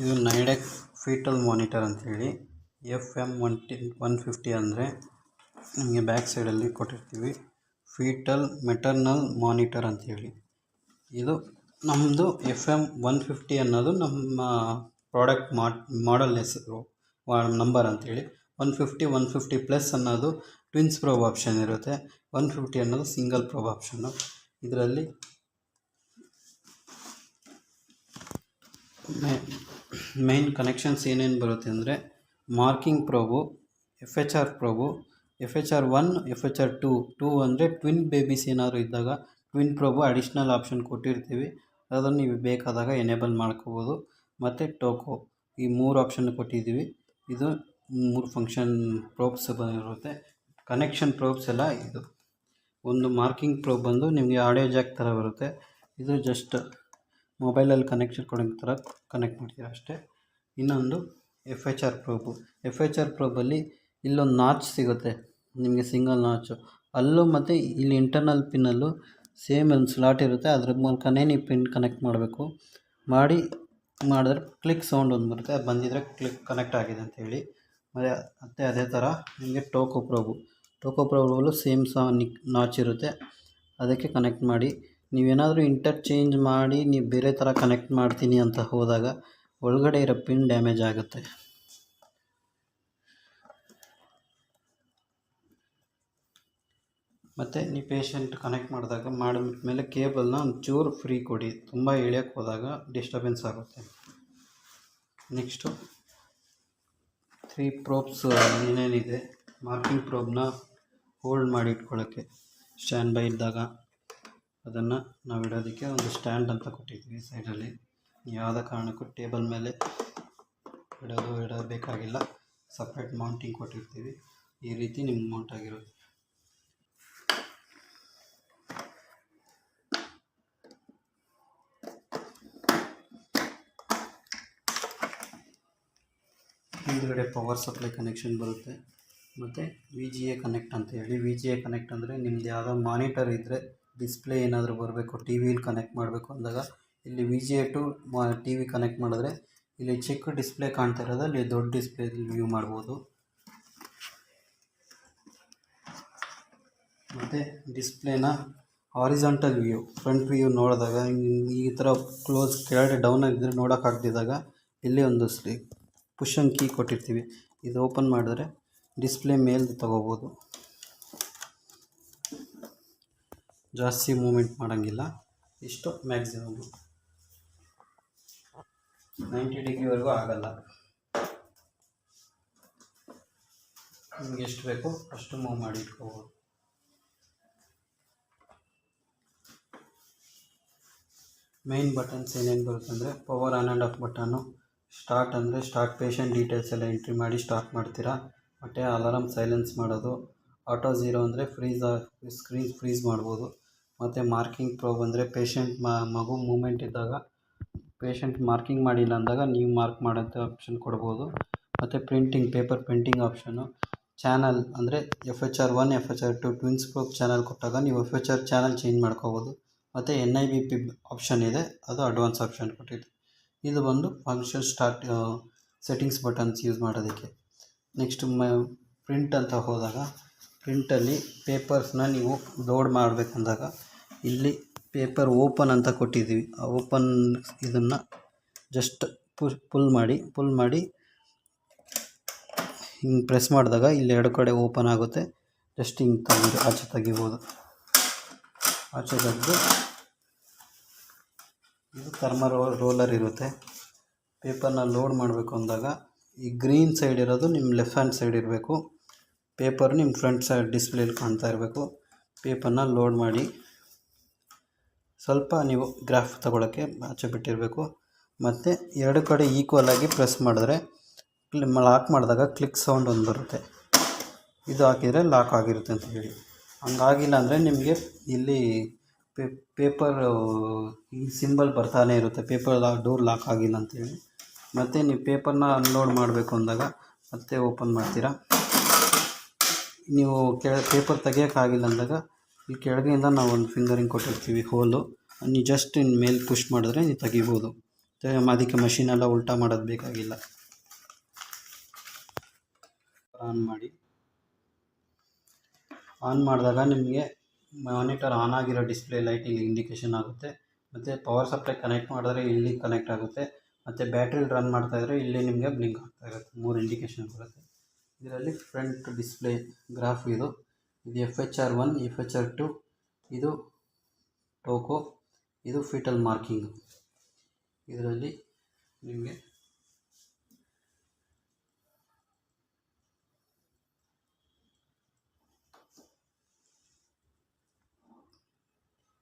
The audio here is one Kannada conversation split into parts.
ಇದು ನೈಡೆಕ್ ಫೀಟಲ್ ಮಾನಿಟರ್ ಅಂಥೇಳಿ FM150 ಅಂದರೆ ನಿಮಗೆ ಬ್ಯಾಕ್ ಸೈಡಲ್ಲಿ ಕೊಟ್ಟಿರ್ತೀವಿ. ಫೀಟಲ್ ಮೆಟರ್ನಲ್ ಮಾನಿಟರ್ ಅಂಥೇಳಿ ಇದು ನಮ್ಮದು FM150 ಅನ್ನೋದು ನಮ್ಮ ಪ್ರಾಡಕ್ಟ್ ಮಾಡೆಲ್ ಹೆಸರು ನಂಬರ್ ಅಂಥೇಳಿ. 150 ಅನ್ನೋದು ಟ್ವಿನ್ಸ್ ಪ್ರೋಬ್ ಆಪ್ಷನ್ ಇರುತ್ತೆ. 150 ಅನ್ನೋದು ಸಿಂಗಲ್ ಪ್ರೋಬ್ ಆಪ್ಷನ್ನು. ಇದರಲ್ಲಿ ಮೇನ್ ಕನೆಕ್ಷನ್ಸ್ ಏನೇನು ಬರುತ್ತೆ ಅಂದರೆ ಮಾರ್ಕಿಂಗ್ ಪ್ರೋಬು, FHR ಪ್ರೋಬು, FHR1, FHR2 ಅಂದರೆ ಟ್ವಿನ್ ಬೇಬೀಸ್ ಏನಾದರೂ ಇದ್ದಾಗ ಟ್ವಿನ್ ಪ್ರೋಬು ಅಡಿಷ್ನಲ್ ಆಪ್ಷನ್ ಕೊಟ್ಟಿರ್ತೀವಿ. ಅದನ್ನು ನೀವು ಬೇಕಾದಾಗ ಎನೇಬಲ್ ಮಾಡ್ಕೋಬೋದು. ಮತ್ತು ಟೋಕೋ, ಈ 3 ಆಪ್ಷನ್ ಕೊಟ್ಟಿದ್ದೀವಿ. ಇದು 3 ಫಂಕ್ಷನ್ ಪ್ರೋಬ್ಸ್ ಬಂದಿರುತ್ತೆ. ಕನೆಕ್ಷನ್ ಪ್ರೋಬ್ಸ್ ಎಲ್ಲ ಇದು ಒಂದು ಮಾರ್ಕಿಂಗ್ ಪ್ರೋಬ್ ಬಂದು ನಿಮಗೆ ಆಡಿಯೋ ಜಾಕ್ ಥರ ಬರುತ್ತೆ. ಇದು ಜಸ್ಟ್ ಮೊಬೈಲಲ್ಲಿ ಕನೆಕ್ಷನ್ ಕೊಡೋ ಥರ ಕನೆಕ್ಟ್ ಮಾಡ್ತೀರಾ ಅಷ್ಟೇ. ಇನ್ನೊಂದು FHR ಪ್ರೋಬು. FHR ಪ್ರೋಬಲ್ಲಿ ಇಲ್ಲೊಂದು ನಾಚ್ ಸಿಗುತ್ತೆ ನಿಮಗೆ, ಸಿಂಗಲ್ ನಾಚು. ಅಲ್ಲೂ ಮತ್ತು ಇಲ್ಲಿ ಇಂಟರ್ನಲ್ ಪಿನ್ನಲ್ಲೂ ಸೇಮ್ ಒಂದು ಸ್ಲಾಟ್ ಇರುತ್ತೆ. ಅದ್ರ ಮೂಲಕನೇ ನೀವು ಪಿನ್ ಕನೆಕ್ಟ್ ಮಾಡಬೇಕು. ಮಾಡಿದ್ರೆ ಕ್ಲಿಕ್ ಸೌಂಡ್ ಒಂದು ಬರುತ್ತೆ. ಅದು ಬಂದಿದ್ದರೆ ಕ್ಲಿಕ್ ಕನೆಕ್ಟ್ ಆಗಿದೆ ಅಂಥೇಳಿ. ಮತ್ತು ಅದೇ ಥರ ನಿಮಗೆ ಟೋಕೋ ಪ್ರೋಬಲ್ಲೂ ಸೇಮ್ ನಾಚ್ ಇರುತ್ತೆ. ಅದಕ್ಕೆ ಕನೆಕ್ಟ್ ಮಾಡಿ. ನೀವೇನಾದರೂ ಇಂಟರ್ಚೇಂಜ್ ಮಾಡಿ ನೀವು ಬೇರೆ ಥರ ಕನೆಕ್ಟ್ ಮಾಡ್ತೀನಿ ಅಂತ ಹೋದಾಗ ಒಳಗಡೆ ಇರೋ ಪಿನ್ ಡ್ಯಾಮೇಜ್ ಆಗುತ್ತೆ. ಮತ್ತು ನೀವು ಪೇಷಂಟ್ ಕನೆಕ್ಟ್ ಮಾಡಿದ್ಮೇಲೆ ಕೇಬಲ್ನ ಒಂಚೂರು ಫ್ರೀ ಕೊಡಿ. ತುಂಬ ಎಳೆಯೋಕ್ಕೆ ಹೋದಾಗ ಡಿಸ್ಟರ್ಬೆನ್ಸ್ ಆಗುತ್ತೆ. ನೆಕ್ಸ್ಟು 3 ಪ್ರೋಬ್ಸ್ ಏನೇನಿದೆ, ಮಾರ್ಕಿಂಗ್ ಪ್ರೋಬ್ನ ಹೋಲ್ಡ್ ಮಾಡಿ ಇಟ್ಕೊಳ್ಳೋಕ್ಕೆ ಸ್ಟ್ಯಾಂಡ್ ಬೈ ಇದ್ದಾಗ ಅದನ್ನು ನಾವು ಇಡೋದಕ್ಕೆ ಒಂದು ಸ್ಟ್ಯಾಂಡ್ ಅಂತ ಕೊಟ್ಟಿದ್ವಿ ಸೈಡಲ್ಲಿ. ಯಾವುದೇ ಕಾರಣಕ್ಕೂ ಟೇಬಲ್ ಮೇಲೆ ಇಡಬೇಕಾಗಿಲ್ಲ. ಸಪ್ರೇಟ್ ಮೌಂಟಿಂಗ್ ಕೊಟ್ಟಿರ್ತೀವಿ. ಈ ರೀತಿ ನಿಮ್ಗೆ ಮೌಂಟ್ ಆಗಿರುತ್ತೆ. ಹಿಂದುಗಡೆ ಪವರ್ ಸಪ್ಲೈ ಕನೆಕ್ಷನ್ ಬರುತ್ತೆ. ಮತ್ತು VGA ಕನೆಕ್ಟ್ ಅಂತ ಹೇಳಿ. VGA ಕನೆಕ್ಟ್ ಅಂದರೆ ನಿಮ್ದು ಯಾವುದೋ ಮಾನಿಟರ್ ಇದ್ದರೆ ಡಿಸ್ಪ್ಲೇ ಏನಾದರೂ ಬರಬೇಕು, ಟಿ ವಿಲಿ ಕನೆಕ್ಟ್ ಮಾಡಬೇಕು ಅಂದಾಗ ಇಲ್ಲಿ VGA ಟು TV ಕನೆಕ್ಟ್ ಮಾಡಿದ್ರೆ ಇಲ್ಲಿ ಚಿಕ್ಕ ಡಿಸ್ಪ್ಲೇ ಕಾಣ್ತಾ ಇರೋದು ಅಲ್ಲಿ ದೊಡ್ಡ ಡಿಸ್ಪ್ಲೇ ವ್ಯೂ ಮಾಡ್ಬೋದು. ಮತ್ತು ಡಿಸ್ಪ್ಲೇನ ಹಾರಿಜಾಂಟಲ್ ವ್ಯೂ, ಫ್ರಂಟ್ ವ್ಯೂ ನೋಡಿದಾಗ ಈ ಥರ ಕ್ಲೋಸ್ ಕೆಳಗಡೆ ಡೌನ್ ಆಗಿದ್ದರೆ ನೋಡೋಕ್ಕಾಗ್ದಿದ್ದಾಗ ಇಲ್ಲಿ ಒಂದು ಪುಷನ್ ಕೀ ಕೊಟ್ಟಿರ್ತೀವಿ. ಇದು ಓಪನ್ ಮಾಡಿದ್ರೆ ಡಿಸ್ಪ್ಲೇ ಮೇಲೆ ತಗೋಬೋದು. ಜಾಸ್ತಿ ಮೂಮೆಂಟ್ ಮಾಡೋಂಗಿಲ್ಲ. ಇಷ್ಟು ಮ್ಯಾಕ್ಸಿಮಮ್ 90 ಡಿಗ್ರಿವರೆಗೂ ಆಗಲ್ಲ. ನಿಮ್ಗೆ ಎಷ್ಟು ಬೇಕೋ ಅಷ್ಟು ಮೂವ್ ಮಾಡಿ ಇಟ್ಕೋಬೋದು. ಮೇನ್ ಬಟನ್ಸ್ ಏನೇನು ಬರುತ್ತೆ ಅಂದರೆ power on and of button. Start ಅಂದರೆ ಸ್ಟಾರ್ಟ್ ಪೇಷಂಟ್ ಡೀಟೇಲ್ಸ್ ಎಲ್ಲ ಎಂಟ್ರಿ ಮಾಡಿ ಸ್ಟಾರ್ಟ್ ಮಾಡ್ತೀರಾ. ಮತ್ತು ಅಲಾರಮ್ ಸೈಲೆನ್ಸ್ ಮಾಡೋದು. ಆಟೋ 0 ಅಂದರೆ ಸ್ಕ್ರೀನ್ ಫ್ರೀಸ್ ಮಾಡ್ಬೋದು. ಮತ್ತು ಮಾರ್ಕಿಂಗ್ ಪ್ರೋಬ್ ಅಂದರೆ ಪೇಷಂಟ್ ಮಗು ಮೂಮೆಂಟ್ ಇದ್ದಾಗ ಪೇಷಂಟ್ ಮಾರ್ಕಿಂಗ್ ಮಾಡಿಲ್ಲ ಅಂದಾಗ ನೀವು ಮಾರ್ಕ್ ಮಾಡೋಂಥ ಆಪ್ಷನ್ ಕೊಡ್ಬೋದು. ಮತ್ತು ಪೇಪರ್ ಪ್ರಿಂಟಿಂಗ್ ಆಪ್ಷನ್ನು. ಚಾನಲ್ ಅಂದರೆ FHR1, FHR2 twins probe channel ಕೊಟ್ಟಾಗ ನೀವು FHR ಚಾನಲ್ ಚೇಂಜ್ ಮಾಡ್ಕೋಬೋದು. ಮತ್ತು NIBP ಆಪ್ಷನ್ ಇದೆ, ಅದು ಅಡ್ವಾನ್ಸ್ ಆಪ್ಷನ್ ಕೊಟ್ಟಿದೆ. ಇದು ಬಂದು ಫಂಕ್ಷನ್ ಸೆಟ್ಟಿಂಗ್ಸ್ ಬಟನ್ಸ್ ಯೂಸ್ ಮಾಡೋದಕ್ಕೆ. ನೆಕ್ಸ್ಟ್ ಪ್ರಿಂಟ್ ಅಂತ ಹೋದಾಗ ಪ್ರಿಂಟಲ್ಲಿ ಪೇಪರ್ಸ್ನ ನೀವು ಲೋಡ್ ಮಾಡಬೇಕಂದಾಗ ಇಲ್ಲಿ ಪೇಪರ್ ಓಪನ್ ಅಂತ ಕೊಟ್ಟಿದ್ದೀವಿ. ಆ ಓಪನ್ ಇದನ್ನು ಜಸ್ಟ್ ಪುಲ್ ಮಾಡಿ ಹಿಂಗೆ ಪ್ರೆಸ್ ಮಾಡಿದಾಗ ಇಲ್ಲಿ 2 ಕಡೆ ಓಪನ್ ಆಗುತ್ತೆ. ಜಸ್ಟ್ ಹಿಂಗೆ ಆಚೆ ತೆಗಿಬೋದು. ಆಚೆ ತೆಗೆದು ಇದು ಥರ್ಮಲ್ ರೋಲರ್ ಇರುತ್ತೆ. ಪೇಪರ್ನ ಲೋಡ್ ಮಾಡಬೇಕು ಅಂದಾಗ ಈ ಗ್ರೀನ್ ಸೈಡ್ ಇರೋದು ನಿಮ್ಮ ಲೆಫ್ಟ್ ಹ್ಯಾಂಡ್ ಸೈಡ್ ಇರಬೇಕು. ಪೇಪರ್ ನಿಮ್ಮ ಫ್ರಂಟ್ ಸೈಡ್ ಡಿಸ್ಪ್ಲೇಲಿ ಕಾಣ್ತಾ ಇರಬೇಕು. ಪೇಪರ್ನ ಲೋಡ್ ಮಾಡಿ ಸ್ವಲ್ಪ ನೀವು ಗ್ರಾಫ್ ತಗೊಳ್ಳೋಕ್ಕೆ ಆಚೆ ಬಿಟ್ಟಿರಬೇಕು. ಮತ್ತು 2 ಕಡೆ ಈಕ್ವಲ್ ಆಗಿ ಪ್ರೆಸ್ ಮಾಡಿದ್ರೆ ಲಾಕ್ ಮಾಡಿದಾಗ ಕ್ಲಿಕ್ ಸೌಂಡ್ ಒಂದು ಬರುತ್ತೆ. ಇದು ಹಾಕಿದರೆ ಲಾಕ್ ಆಗಿರುತ್ತೆ ಅಂತ ಹೇಳಿ. ಹಂಗಾಗಿಲ್ಲ ಅಂದರೆ ನಿಮಗೆ ಇಲ್ಲಿ ಪೇಪರ್ ಈ ಸಿಂಬಲ್ ಬರ್ತಾನೆ ಇರುತ್ತೆ, ಪೇಪರ್ ಡೋರ್ ಲಾಕ್ ಆಗಿಲ್ಲ ಅಂತೇಳಿ. ಮತ್ತು ನೀವು ಪೇಪರ್ನ ಅನ್ಲೋಡ್ ಮಾಡಬೇಕು ಅಂದಾಗ ಮತ್ತೆ ಓಪನ್ ಮಾಡ್ತೀರಾ. ನೀವು ಪೇಪರ್ ತೆಗಿಯೋಕ್ಕಾಗಿಲ್ಲ ಅಂದಾಗ ಈ ಕೆಳಗಿಂದ ನಾವು ಒಂದು ಫಿಂಗರಿಂಗ್ ಕೊಟ್ಟಿರ್ತೀವಿ ಹೋಲು, ನೀವು ಜಸ್ಟ್ ಇನ್ನು ಮೇಲೆ ಪುಷ್ ಮಾಡಿದ್ರೆ ನೀವು ಅದಕ್ಕೆ ಮಷಿನೆಲ್ಲ ಉಲ್ಟಾ ಮಾಡೋದು ಬೇಕಾಗಿಲ್ಲ. ಆನ್ ಮಾಡಿ. ಆನ್ ಮಾಡಿದಾಗ ನಿಮಗೆ ಮಾನಿಟರ್ ಆನ್ ಆಗಿರೋ ಡಿಸ್ಪ್ಲೇ ಲೈಟ್ ಇಲ್ಲಿ ಇಂಡಿಕೇಷನ್ ಆಗುತ್ತೆ. ಮತ್ತು ಪವರ್ ಸಪ್ಲೈ ಕನೆಕ್ಟ್ ಮಾಡಿದ್ರೆ ಇಲ್ಲಿ ಕನೆಕ್ಟ್ ಆಗುತ್ತೆ. ಮತ್ತು ಬ್ಯಾಟ್ರಿಲಿ ರನ್ ಮಾಡ್ತಾಯಿದ್ರೆ ಇಲ್ಲಿ ನಿಮಗೆ ಬ್ಲಿಂಕ್ ಆಗ್ತಾ ಇರುತ್ತೆ. 3 ಇಂಡಿಕೇಷನ್ ಬರುತ್ತೆ. ಇದರಲ್ಲಿ ಫ್ರಂಟ್ ಡಿಸ್ಪ್ಲೇ ಗ್ರಾಫ್ ಇದು FHR1, FHR2, ಇದು ಟೋಕೋ, ಇದು ಫೀಟಲ್ ಮಾರ್ಕಿಂಗ್. ಇದರಲ್ಲಿ ನಿಮಗೆ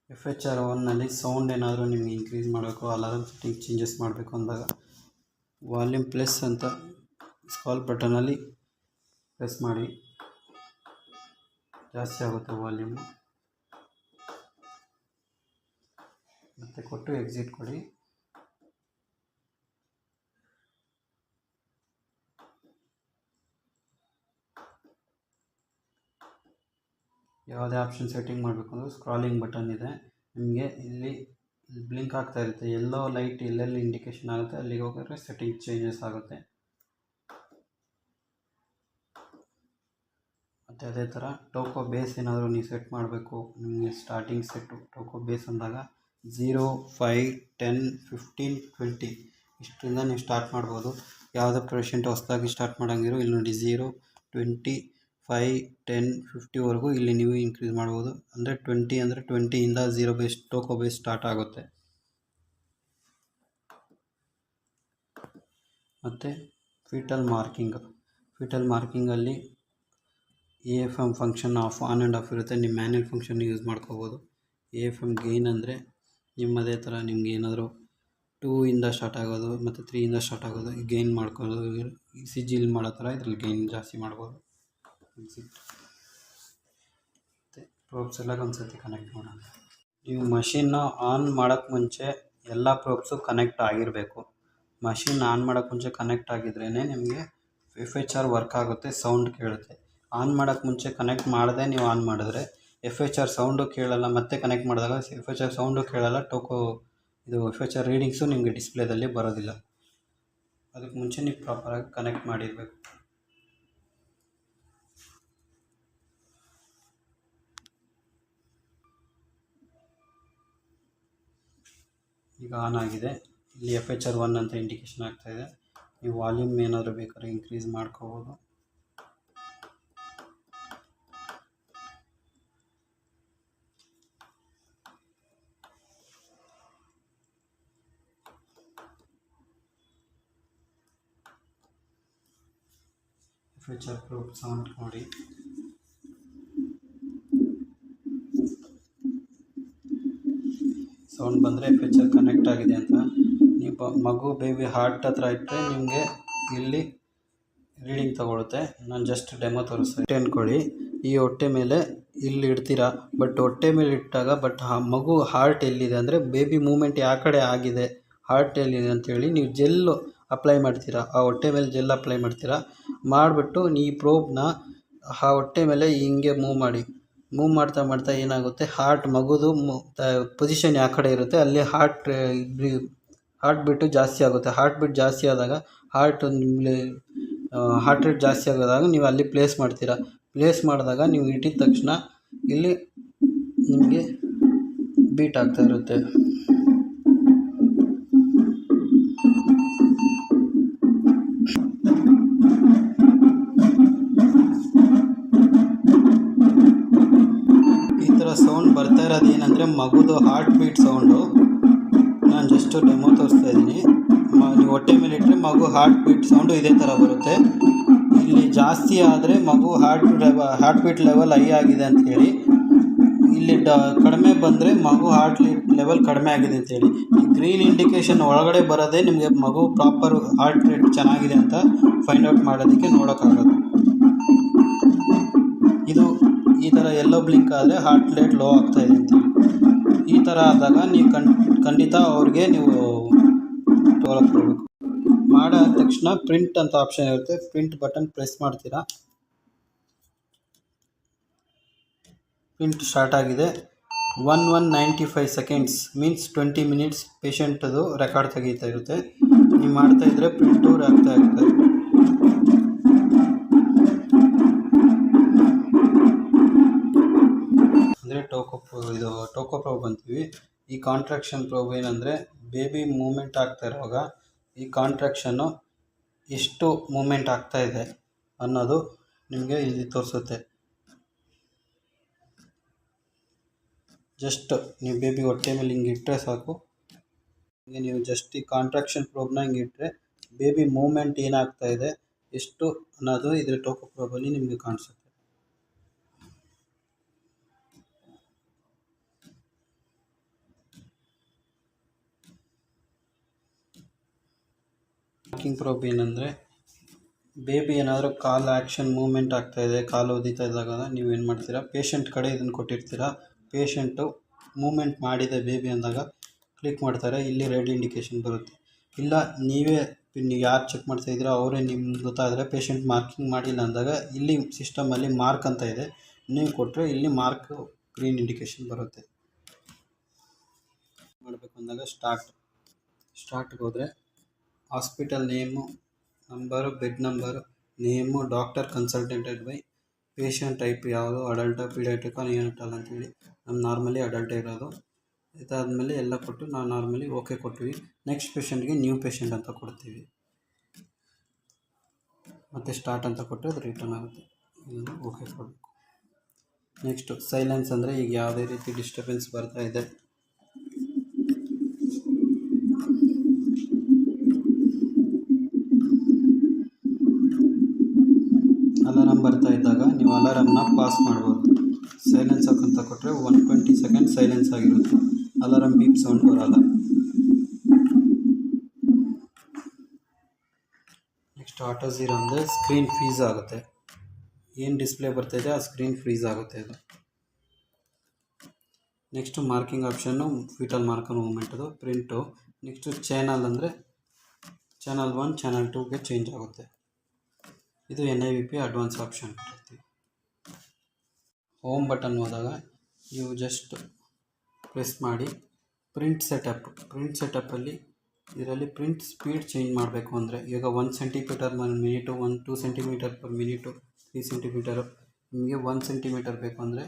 FHR1ನಲ್ಲಿ ಸೌಂಡ್ ಏನಾದರೂ ನಿಮಗೆ ಇನ್ಕ್ರೀಸ್ ಮಾಡಬೇಕು, ಅಲಾರಮ್ ಸೆಟ್ಟಿಂಗ್ ಚೇಂಜಸ್ ಮಾಡಬೇಕು ಅಂದಾಗ ವಾಲ್ಯೂಮ್ ಪ್ಲಸ್ ಅಂತ ಸ್ಕಾಲ್ ಬಟನಲ್ಲಿ ಪ್ರೆಸ್ ಮಾಡಿ, ಜಾಸ್ತಿ ಆಗುತ್ತೆ ವಾಲ್ಯೂಮು. ಮತ್ತು ಕೊಟ್ಟು ಎಕ್ಸಿಟ್ ಕೊಡಿ. ಯಾವುದೇ ಆಪ್ಷನ್ ಸೆಟ್ಟಿಂಗ್ ಮಾಡಬೇಕು ಅಂದರೆ ಸ್ಕ್ರಾಲಿಂಗ್ ಬಟನ್ ಇದೆ. ನಿಮಗೆ ಇಲ್ಲಿ ಬ್ಲಿಂಕ್ ಆಗ್ತಾ ಇರುತ್ತೆ. ಎಲ್ಲೋ ಲೈಟ್ ಎಲ್ಲೆಲ್ಲಿ ಇಂಡಿಕೇಷನ್ ಆಗುತ್ತೆ ಅಲ್ಲಿಗೆ ಹೋಗಿದ್ರೆ ಸೆಟ್ಟಿಂಗ್ ಚೇಂಜಸ್ ಆಗುತ್ತೆ. ಮತ್ತು ಅದೇ ಥರ ಟೋಕೋ ಬೇಸ್ ಏನಾದರೂ ನೀವು ಸೆಟ್ ಮಾಡಬೇಕು, ನಿಮಗೆ ಸ್ಟಾರ್ಟಿಂಗ್ ಸೆಟ್ಟು ಟೋಕೋ ಬೇಸ್ ಅಂದಾಗ 0, 5, 10, 15, 20 ಇಷ್ಟರಿಂದ ನೀವು ಸ್ಟಾರ್ಟ್ ಮಾಡ್ಬೋದು. ಯಾವುದೇ ಪೇಷಂಟ್ ಹೊಸದಾಗಿ ಸ್ಟಾರ್ಟ್ ಮಾಡೋಂಗಿರೋ ಇಲ್ಲಿ ನೋಡಿ 0, 20, 5, 10, 50ವರೆಗೂ ಇಲ್ಲಿ ನೀವು ಇನ್ಕ್ರೀಸ್ ಮಾಡ್ಬೋದು. ಅಂದರೆ 20 ಅಂದರೆ 20ಇಂದ 0 ಬೇಸ್ ಟೋಕೋ ಬೇಸ್ ಸ್ಟಾರ್ಟ್ ಆಗುತ್ತೆ. ಮತ್ತು ಫೀಟಲ್ ಮಾರ್ಕಿಂಗಲ್ಲಿ AFM function on and off ಇರುತ್ತೆ. ನಿಮ್ಮ ಮ್ಯಾನ್ಯಲ್ ಫಂಕ್ಷನ್ ಯೂಸ್ ಮಾಡ್ಕೋಬೋದು. AFM ಗೇನ್ ಅಂದರೆ ನಿಮ್ಮದೇ ಥರ ನಿಮ್ಗೆ ಏನಾದರೂ 2ಇಂದ ಸ್ಟಾರ್ಟ್ ಆಗೋದು ಮತ್ತು 3ಇಂದ ಸ್ಟಾರ್ಟ್ ಆಗೋದು ಗೇನ್ ಮಾಡ್ಕೊಳ್ಳೋದು. CGL ಮಾಡೋ ಥರ ಇದ್ರಲ್ಲಿ ಗೇನ್ ಜಾಸ್ತಿ ಮಾಡ್ಬೋದು. ಮತ್ತು ಪ್ರೋಬ್ಸ್ ಎಲ್ಲ ಒಂದ್ಸತಿ ಕನೆಕ್ಟ್ ಮಾಡೋಣ. ನೀವು ಮಷಿನ್ನ ಆನ್ ಮಾಡೋಕ್ಕೆ ಮುಂಚೆ ಎಲ್ಲ ಪ್ರೋಬ್ಸು ಕನೆಕ್ಟ್ ಆಗಿರಬೇಕು. ಮಷಿನ್ ಆನ್ ಮಾಡೋಕ್ಕೆ ಮುಂಚೆ ಕನೆಕ್ಟ್ ಆಗಿದ್ರೇ ನಿಮಗೆ FHR ವರ್ಕ್ ಆಗುತ್ತೆ, ಸೌಂಡ್ ಕೇಳುತ್ತೆ. ಆನ್ ಮಾಡೋಕ್ಕೆ ಮುಂಚೆ ಕನೆಕ್ಟ್ ಮಾಡದೆ ನೀವು ಆನ್ ಮಾಡಿದ್ರೆ FHR ಸೌಂಡು ಕೇಳಲ್ಲ. ಮತ್ತೆ ಕನೆಕ್ಟ್ ಮಾಡಿದಾಗ FHR ಸೌಂಡು ಕೇಳಲ್ಲ, ಇದು FHR ರೀಡಿಂಗ್ಸು ನಿಮಗೆ ಡಿಸ್ಪ್ಲೇದಲ್ಲಿ ಬರೋದಿಲ್ಲ. ಅದಕ್ಕೆ ಮುಂಚೆ ನೀವು ಪ್ರಾಪರಾಗಿ ಕನೆಕ್ಟ್ ಮಾಡಿರಬೇಕು. ಈಗ ಆನ್ ಆಗಿದೆ. ಇಲ್ಲಿ FHR1 ಅಂತ ಇಂಡಿಕೇಷನ್ ಆಗ್ತಾಯಿದೆ. ನೀವು ವಾಲ್ಯೂಮ್ ಏನಾದರೂ ಬೇಕಾದ್ರೆ ಇನ್ಕ್ರೀಸ್ ಮಾಡ್ಕೋಬೋದು. FHR ಪ್ರೋಬ್ ಸೌಂಡ್ ನೋಡಿ. ಸೌಂಡ್ ಬಂದರೆ FHR ಕನೆಕ್ಟ್ ಆಗಿದೆ ಅಂತ. ನೀವು ಮಗು ಬೇಬಿ ಹಾರ್ಟ್ ಹತ್ರ ಇಟ್ಟರೆ ನಿಮಗೆ ಇಲ್ಲಿ ರೀಡಿಂಗ್ ತಗೊಳುತ್ತೆ. ನಾನು ಜಸ್ಟ್ ಡೆಮೋ ತೋರಿಸ್ತೀನಿ ಅಂದ್ಕೊಳ್ಳಿ. ಈ ಹೊಟ್ಟೆ ಮೇಲೆ ಇಲ್ಲಿ ಇಡ್ತೀರಾ, ಬಟ್ ಹೊಟ್ಟೆ ಮೇಲೆ ಇಟ್ಟಾಗ ಮಗು ಹಾರ್ಟ್ ಎಲ್ಲಿದೆ ಅಂದರೆ ಬೇಬಿ ಮೂಮೆಂಟ್ ಯಾವ ಕಡೆ ಆಗಿದೆ, ಹಾರ್ಟ್ ಎಲ್ಲಿದೆ ಅಂಥೇಳಿ ನೀವು ಜೆಲ್ಲು ಅಪ್ಲೈ ಮಾಡ್ತೀರಾ. ಆ ಹೊಟ್ಟೆ ಮೇಲೆ ಜೆಲ್ ಅಪ್ಲೈ ಮಾಡ್ತೀರಾ. ಮಾಡಿಬಿಟ್ಟು ಈ ಪ್ರೋಬ್ನ ಆ ಹೊಟ್ಟೆ ಮೇಲೆ ಹಿಂಗೆ ಮೂವ್ ಮಾಡ್ತಾ ಏನಾಗುತ್ತೆ, ಮಗುದು ಪೊಸಿಷನ್ ಯಾವ ಕಡೆ ಇರುತ್ತೆ ಅಲ್ಲಿ ಹಾರ್ಟ್ ಬೀಟು ಜಾಸ್ತಿ ಆಗುತ್ತೆ. ಹಾರ್ಟ್ ಬೀಟ್ ಜಾಸ್ತಿ ಆದಾಗ ಹಾರ್ಟ್ ರೇಟ್ ಜಾಸ್ತಿ ಆಗೋದಾಗ ನೀವು ಅಲ್ಲಿ ಪ್ಲೇಸ್ ಮಾಡ್ತೀರಾ. ಪ್ಲೇಸ್ ಮಾಡಿದಾಗ ನೀವು ಇಟ್ಟಿದ ತಕ್ಷಣ ಇಲ್ಲಿ ನಿಮಗೆ ಬೀಟ್ ಆಗ್ತಾ ಇರುತ್ತೆ. ಈ ಥರ ಸೌಂಡ್ ಬರ್ತಾ ಇರೋದು ಏನಂದರೆ ಮಗುದು ಹಾರ್ಟ್ ಬೀಟ್ ಸೌಂಡು. ನಾನು ಜಸ್ಟ್ ಡೆಮೋ ತೋರಿಸ್ತಾ ಇದ್ದೀನಿ. ನೀವು ಹೊಟ್ಟೆ ಮೇಲೆ ಇಟ್ಟರೆ ಮಗು ಹಾರ್ಟ್ ಬೀಟ್ ಸೌಂಡು ಇದೇ ಥರ ಬರುತ್ತೆ. ಇಲ್ಲಿ ಜಾಸ್ತಿ ಆದರೆ ಮಗು ಹಾರ್ಟ್ ಬೀಟ್ ಲೆವೆಲ್ ಹೈ ಆಗಿದೆ ಅಂಥೇಳಿ, ಇಲ್ಲಿ ಕಡಿಮೆ ಬಂದರೆ ಮಗು ಹಾರ್ಟ್ ಲೆವೆಲ್ ಕಡಿಮೆ ಆಗಿದೆ ಅಂತೇಳಿ. ಈ ಗ್ರೀನ್ ಇಂಡಿಕೇಷನ್ ಒಳಗಡೆ ಬರೋದೇ ನಿಮಗೆ ಮಗು ಪ್ರಾಪರ್ ಹಾರ್ಟ್ ರೇಟ್ ಚೆನ್ನಾಗಿದೆ ಅಂತ ಫೈಂಡ್ ಔಟ್ ಮಾಡೋದಕ್ಕೆ ನೋಡೋಕ್ಕಾಗೋದು. ಇದು ಈ ಥರ ಎಲ್ಲೋ ಬ್ಲಿಂಕ್ ಆದರೆ ಹಾರ್ಟ್ ರೇಟ್ ಲೋ ಆಗ್ತಾಯಿದೆ ಅಂತೇಳಿ. ಈ ಥರ ಆದಾಗ ನೀವು ಖಂಡಿತ ಅವ್ರಿಗೆ ನೀವು ತೊಗೊಳಕ್ಕೆ ಮಾಡಾದ ತಕ್ಷಣ ಪ್ರಿಂಟ್ ಅಂತ ಆಪ್ಷನ್ ಇರುತ್ತೆ. ಪ್ರಿಂಟ್ ಬಟನ್ ಪ್ರೆಸ್ ಮಾಡ್ತೀರಾ. ಪ್ರಿಂಟ್ ಸ್ಟಾರ್ಟ್ ಆಗಿದೆ. 1195 ಸೆಕೆಂಡ್ಸ್ ಮೀನ್ಸ್ 20 ಮಿನಿಟ್ಸ್ ಪೇಷಂಟದು ರೆಕಾರ್ಡ್ ತೆಗೀತಾ ಇರುತ್ತೆ. ನೀವು ಮಾಡ್ತಾ ಇದ್ದರೆ ಪ್ರಿಂಟ್ ಔಟ್ ಆಗ್ತಾ ಇರುತ್ತೆ. ಅಂದರೆ ಟೋಕೋ ಪ್ರೋಬ್ ಅಂತೀವಿ. ಈ ಕಾಂಟ್ರಾಕ್ಷನ್ ಪ್ರೋಬ್ ಏನಂದರೆ ಬೇಬಿ ಮೂಮೆಂಟ್ ಆಗ್ತಾ ಇರುವಾಗ ಈ ಕಾಂಟ್ರಾಕ್ಷನ್ನು ಎಷ್ಟು ಮೂಮೆಂಟ್ ಆಗ್ತಾ ಇದೆ ಅನ್ನೋದು ನಿಮಗೆ ಇಲ್ಲಿ ತೋರಿಸುತ್ತೆ. ಜಸ್ಟ್ ನೀವು ಬೇಬಿ ಹೊಟ್ಟೆ ಮೇಲೆ ಹಿಂಗೆ ಇಟ್ಟರೆ ಸಾಕು. ಹಿಂಗೆ ನೀವು ಜಸ್ಟ್ ಈ ಕಾಂಟ್ರಾಕ್ಷನ್ ಪ್ರೋಬ್ನ ಹಿಂಗೆ ಇಟ್ಟರೆ ಬೇಬಿ ಮೂಮೆಂಟ್ ಏನಾಗ್ತಾ ಇದೆ ಎಷ್ಟು ಅನ್ನೋದು ಇದ್ರ ಟೋಕೋ ಪ್ರೋಬಲ್ಲಿ ನಿಮಗೆ ಕಾಣಿಸುತ್ತೆ. ಮಾರ್ಕಿಂಗ್ ಪ್ರೋಬ್ ಏನಂದರೆ ಬೇಬಿ ಏನಾದರೂ ಕಾಲು ಆ್ಯಕ್ಷನ್ ಮೂಮೆಂಟ್ ಆಗ್ತಾಯಿದೆ, ಕಾಲು ಒದಿತಾ ಇದ್ದಾಗ ನೀವು ಏನು ಮಾಡ್ತೀರಾ, ಪೇಷಂಟ್ ಕಡೆ ಇದನ್ನು ಕೊಟ್ಟಿರ್ತೀರ. ಪೇಷಂಟು ಮೂಮೆಂಟ್ ಮಾಡಿದೆ ಬೇಬಿ ಅಂದಾಗ ಕ್ಲಿಕ್ ಮಾಡ್ತಾರೆ, ಇಲ್ಲಿ ರೆಡ್ ಇಂಡಿಕೇಷನ್ ಬರುತ್ತೆ. ಇಲ್ಲ ನೀವೇ ನೀವು ಯಾರು ಚೆಕ್ ಮಾಡ್ತಾಯಿದ್ದೀರಾ ಅವರೇ ನಿಮ್ಗೆ ಗೊತ್ತಾದರೆ ಪೇಷಂಟ್ ಮಾರ್ಕಿಂಗ್ ಮಾಡಿಲ್ಲ ಅಂದಾಗ ಇಲ್ಲಿ ಸಿಸ್ಟಮಲ್ಲಿ ಮಾರ್ಕ್ ಅಂತ ಇದೆ, ನೀವು ಕೊಟ್ಟರೆ ಇಲ್ಲಿ ಮಾರ್ಕ್ ಗ್ರೀನ್ ಇಂಡಿಕೇಷನ್ ಬರುತ್ತೆ. ಮಾಡಬೇಕು ಅಂದಾಗ ಸ್ಟಾರ್ಟ್ಗೆ ಹೋದರೆ hospital name, number, bed number, name, doctor consulted by, patient type ಯಾವುದು, ಅಡಲ್ಟಾ ಪೀಡಿಯಾಟ್ರಿಕಾ ನಿಯೋನಟಲ್ ಅಂತೇಳಿ. ನಮ್ಮ ನಾರ್ಮಲಿ ಅಡಲ್ಟೇ ಇರೋದು. ಇದಾದಮೇಲೆ ಎಲ್ಲ ಕೊಟ್ಟು ನಾವು ನಾರ್ಮಲಿ ಓಕೆ ಕೊಡ್ತೀವಿ. ನೆಕ್ಸ್ಟ್ ಪೇಷಂಟ್ಗೆ ನ್ಯೂ ಪೇಷಂಟ್ ಅಂತ ಕೊಡ್ತೀವಿ. ಮತ್ತು ಸ್ಟಾರ್ಟ್ ಅಂತ ಕೊಟ್ಟರೆ ಅದು ರಿಟರ್ನ್ ಆಗುತ್ತೆ. ಇದನ್ನು ಓಕೆ ಕೊಡಬೇಕು. ನೆಕ್ಸ್ಟು ಸೈಲೆನ್ಸ್ ಅಂದರೆ ಈಗ ಯಾವುದೇ ರೀತಿ ಡಿಸ್ಟರ್ಬೆನ್ಸ್ ಬರ್ತಾ ಇದೆ, ಅಲಾರಾಮ್ ಬರ್ತಾ ಇದ್ದಾಗ ನೀವು ಅಲಾರಾಮ್ನ ಪಾಸ್ ಮಾಡ್ಬೋದು. ಸೈಲೆನ್ಸ್ ಅಂತ ಕೊಟ್ಟರೆ 120 ಸೆಕೆಂಡ್ ಸೈಲೆನ್ಸ್ ಆಗಿರುತ್ತೆ, ಅಲಾರಾಮ್ ಬೀಪ್ ಸೌಂಡ್ ಬರೋಲ್ಲ. ನೆಕ್ಸ್ಟ್ ಆಟೋ ಝೀರೋ ಅಂದರೆ ಸ್ಕ್ರೀನ್ ಫ್ರೀಸ್ ಆಗುತ್ತೆ. ಏನು ಡಿಸ್ಪ್ಲೇ ಬರ್ತಾಯಿದೆ ಆ ಸ್ಕ್ರೀನ್ ಫ್ರೀಸ್ ಆಗುತ್ತೆ ಅದು. ನೆಕ್ಸ್ಟು ಮಾರ್ಕಿಂಗ್ ಆಪ್ಷನ್ನು ಫೀಟಲ್ ಮಾರ್ಕರ್ ಮೂಮೆಂಟದು ಪ್ರಿಂಟು. ನೆಕ್ಸ್ಟು ಚಾನಲ್ ಅಂದರೆ ಚಾನಲ್ 1 ಚಾನಲ್ 2ಗೆ ಚೇಂಜ್ ಆಗುತ್ತೆ. ಇದು NIVP ಅಡ್ವಾನ್ಸ್ ಆಪ್ಷನ್ ಕೊಟ್ಟಿರ್ತೀವಿ. ಹೋಮ್ ಬಟನ್ ಹೋದಾಗ ನೀವು ಜಸ್ಟ್ ಪ್ರೆಸ್ ಮಾಡಿ ಪ್ರಿಂಟ್ ಸೆಟಪ್ಪಲ್ಲಿ ಇದರಲ್ಲಿ ಪ್ರಿಂಟ್ ಸ್ಪೀಡ್ ಚೇಂಜ್ ಮಾಡಬೇಕು ಅಂದರೆ ಈಗ 1 centimetre minute, 2 centimetre per minute, 3 centimetre, ನಿಮಗೆ 1 ಸೆಂಟಿಮೀಟರ್ ಬೇಕು ಅಂದರೆ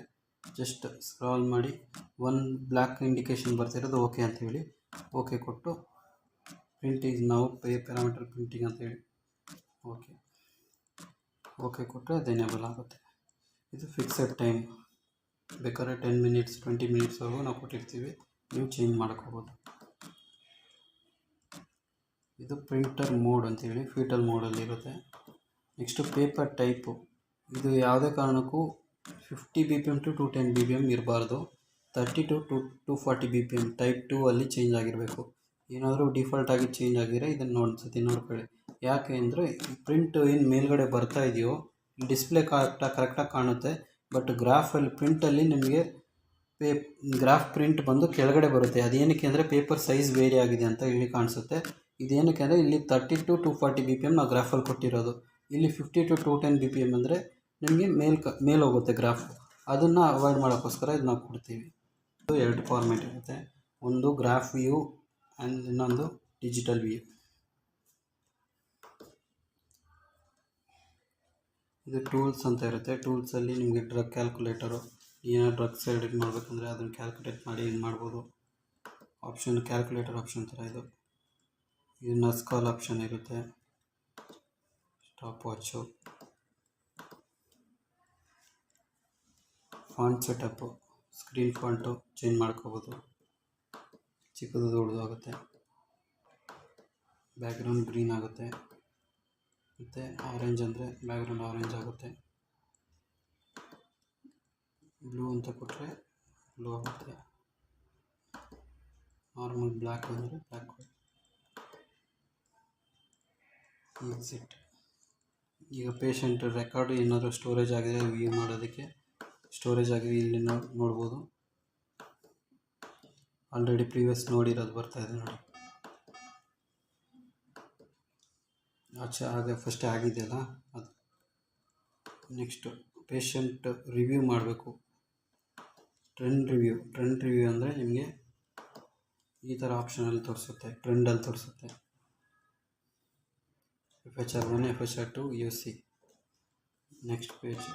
ಜಸ್ಟ್ ಸ್ಕ್ರಾಲ್ ಮಾಡಿ 1 ಬ್ಲ್ಯಾಕ್ ಇಂಡಿಕೇಷನ್ ಬರ್ತಿರೋದು ಓಕೆ ಅಂತೇಳಿ ಓಕೆ ಕೊಟ್ಟು ಪ್ರಿಂಟ್ ಈಸ್ ನಾವು ಪ್ಯಾರಾಮೀಟರ್ ಪ್ರಿಂಟಿಂಗ್ ಅಂತೇಳಿ ಓಕೆ ಕೊಟ್ಟರೆ ಅದು ಎನೇಬಲ್ ಆಗುತ್ತೆ. ಇದು ಫಿಕ್ಸೆಡ್ ಟೈಮ್, ಬೇಕಾದ್ರೆ 10 ಮಿನಿಟ್ಸ್ 20 ಮಿನಿಟ್ಸ್ವರೆಗೂ ನಾವು ಕೊಟ್ಟಿರ್ತೀವಿ, ನೀವು ಚೇಂಜ್ ಮಾಡ್ಕೋಬೋದು. ಇದು ಪ್ರಿಂಟರ್ ಮೋಡ್ ಅಂತೇಳಿ ಫೀಟಲ್ ಮೋಡಲ್ಲಿರುತ್ತೆ. ನೆಕ್ಸ್ಟು ಪೇಪರ್ ಟೈಪು, ಇದು ಯಾವುದೇ ಕಾರಣಕ್ಕೂ 50 BPM to 210 BPM ಇರಬಾರ್ದು. 30 to 240 BPM ಟೈಪ್ 2 ಅಲ್ಲಿ ಚೇಂಜ್ ಆಗಿರಬೇಕು. ಏನಾದರೂ ಡಿಫಾಲ್ಟಾಗಿ ಚೇಂಜ್ ಆಗಿರೋ ಇದನ್ನು ಒಂದ್ಸತಿ ನೋಡ್ಕೊಳ್ಳಿ. ಯಾಕೆ ಅಂದರೆ ಈ ಪ್ರಿಂಟ್ ಏನು ಮೇಲ್ಗಡೆ ಬರ್ತಾ ಇದೆಯೋ ಡಿಸ್ಪ್ಲೇ ಕರೆಕ್ಟಾಗಿ ಕಾಣುತ್ತೆ, ಬಟ್ ಪ್ರಿಂಟಲ್ಲಿ ನಿಮಗೆ ಗ್ರಾಫ್ ಪ್ರಿಂಟ್ ಬಂದು ಕೆಳಗಡೆ ಬರುತ್ತೆ. ಅದೇನಕ್ಕೆ ಅಂದರೆ ಪೇಪರ್ ಸೈಜ್ ವೇರಿ ಆಗಿದೆ ಅಂತ ಇಲ್ಲಿ ಕಾಣಿಸುತ್ತೆ. ಇದೇನಕ್ಕೆ ಅಂದರೆ ಇಲ್ಲಿ 30 to 240 BPM ನಾವು ಗ್ರಾಫಲ್ಲಿ ಕೊಟ್ಟಿರೋದು, ಇಲ್ಲಿ 50 to 210 BPM ಅಂದರೆ ನಿಮಗೆ ಮೇಲೆ ಹೋಗುತ್ತೆ ಗ್ರಾಫ್. ಅದನ್ನು ಅವಾಯ್ಡ್ ಮಾಡೋಕ್ಕೋಸ್ಕರ ಇದು ನಾವು ಕೊಡ್ತೀವಿ. ಇದು 2 ಫಾರ್ಮೇಟ್ ಇರುತ್ತೆ, ಒಂದು ಗ್ರಾಫ್ ವ್ಯೂ ಆ್ಯಂಡ್ ಇನ್ನೊಂದು ಡಿಜಿಟಲ್ ವ್ಯೂ. ಇದು ಟೂಲ್ಸ್ ಅಂತ ಇರುತ್ತೆ. ಟೂಲ್ಸಲ್ಲಿ ನಿಮಗೆ ಡ್ರಗ್ ಕ್ಯಾಲ್ಕುಲೇಟರು, ಏನೋ ಡ್ರಗ್ಸ್ ಎಡಿಟ್ ಮಾಡಬೇಕಂದ್ರೆ ಅದನ್ನು ಕ್ಯಾಲ್ಕುಲೇಟ್ ಮಾಡಿ ಏನು ಮಾಡ್ಬೋದು. ಆಪ್ಷನ್ ಕ್ಯಾಲ್ಕುಲೇಟರ್ ಆಪ್ಷನ್ ಥರ ಇದು ನರ್ಸ್ ಕಾಲ್ ಆಪ್ಷನ್ ಇರುತ್ತೆ. Stop watch, font setup, screen font change ಮಾಡ್ಕೋಬೋದು, ಚಿಕ್ಕದು ದೊಡ್ಡದು ಆಗುತ್ತೆ, ಬ್ಯಾಕ್ಗ್ರೌಂಡ್ ಗ್ರೀನ್ ಆಗುತ್ತೆ, ಮತ್ತು ಆರೆಂಜ್ ಅಂದರೆ ಬ್ಯಾಕ್ಗ್ರೌಂಡ್ ಆರೆಂಜ್ ಆಗುತ್ತೆ, ಬ್ಲೂ ಅಂತ ಕೊಟ್ಟರೆ ಬ್ಲೂ ಆಗುತ್ತೆ, ನಾರ್ಮಲ್ ಬ್ಲ್ಯಾಕ್ ಅಂದರೆ ಬ್ಲ್ಯಾಕ್. ಎಕ್ಸಿಟ್. ಈಗ ಪೇಷಂಟ್ ರೆಕಾರ್ಡ್ ಏನಾದರೂ ಸ್ಟೋರೇಜ್ ಆಗಿದೆ ವ್ಯೂ ಮಾಡೋದಕ್ಕೆ ಸ್ಟೋರೇಜ್ ಆಗಿ ಇಲ್ಲಿ ನೋಡ್ಬೋದು. ಆಲ್ರೆಡಿ ಪ್ರೀವಿಯಸ್ ನೋಡಿರೋದು ಬರ್ತಾಯಿದೆ ನೋಡಿ, ಆಗ ಫಸ್ಟ್ ಆಗಿದೆಯಲ್ಲ ಅದು. ನೆಕ್ಸ್ಟು ಪೇಷಂಟ್ ರಿವ್ಯೂ ಮಾಡಬೇಕು. ಟ್ರೆಂಡ್ ರಿವ್ಯೂ ಅಂದರೆ ನಿಮಗೆ ಈ ಥರ ಆಪ್ಷನಲ್ಲಿ ತೋರಿಸುತ್ತೆ, ಟ್ರೆಂಡಲ್ಲಿ ತೋರಿಸುತ್ತೆ. FHR1, FHR2, UC. Next page,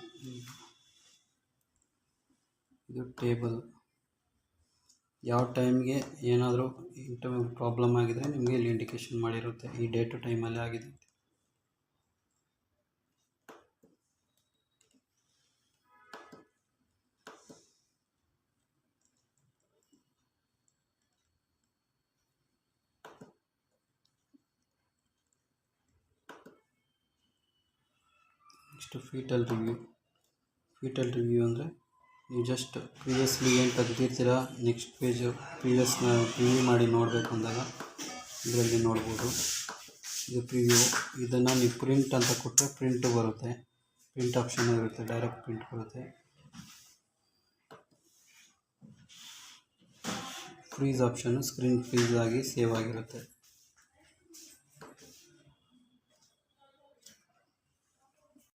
ಇದು ಟೇಬಲ್. ಯಾವ ಟೈಮ್ಗೆ ಏನಾದರೂ ಪ್ರಾಬ್ಲಮ್ ಆಗಿದರೆ ನಿಮಗೆ ಇಲ್ಲಿ ಇಂಡಿಕೇಶನ್ ಮಾಡಿರುತ್ತೆ, ಈ ಡೇಟು ಟೈಮಲ್ಲಿ ಆಗಿದೆ. ನೆಕ್ಸ್ಟ್ ಫೀಟಲ್ ರಿವ್ಯೂ ಅಂದರೆ ನೀವು ಜಸ್ಟ್ ಪ್ರೀವಿಯಸ್ಲಿ ಏನು ತೆಗೆದಿರ್ತೀರ ನೆಕ್ಸ್ಟ್ ಪೇಜು ಪ್ರೀವಿಯಸ್ನ ಪ್ರಿವ್ಯೂ ಮಾಡಿ ನೋಡಬೇಕು ಅಂದಾಗ ಇದರಲ್ಲಿ ನೋಡ್ಬೋದು. ಇದು ಪ್ರಿವ್ಯೂ. ಇದನ್ನು ನೀವು ಪ್ರಿಂಟ್ ಅಂತ ಕೊಟ್ಟರೆ ಪ್ರಿಂಟು ಬರುತ್ತೆ, ಪ್ರಿಂಟ್ ಆಪ್ಷನ್ ಇರುತ್ತೆ, ಡೈರೆಕ್ಟ್ ಪ್ರಿಂಟ್ ಬರುತ್ತೆ. ಫ್ರೀಸ್ ಆಪ್ಷನ್ನು ಸ್ಕ್ರೀನ್ ಫ್ರೀಸ್ ಆಗಿ ಸೇವ್ ಆಗಿರುತ್ತೆ.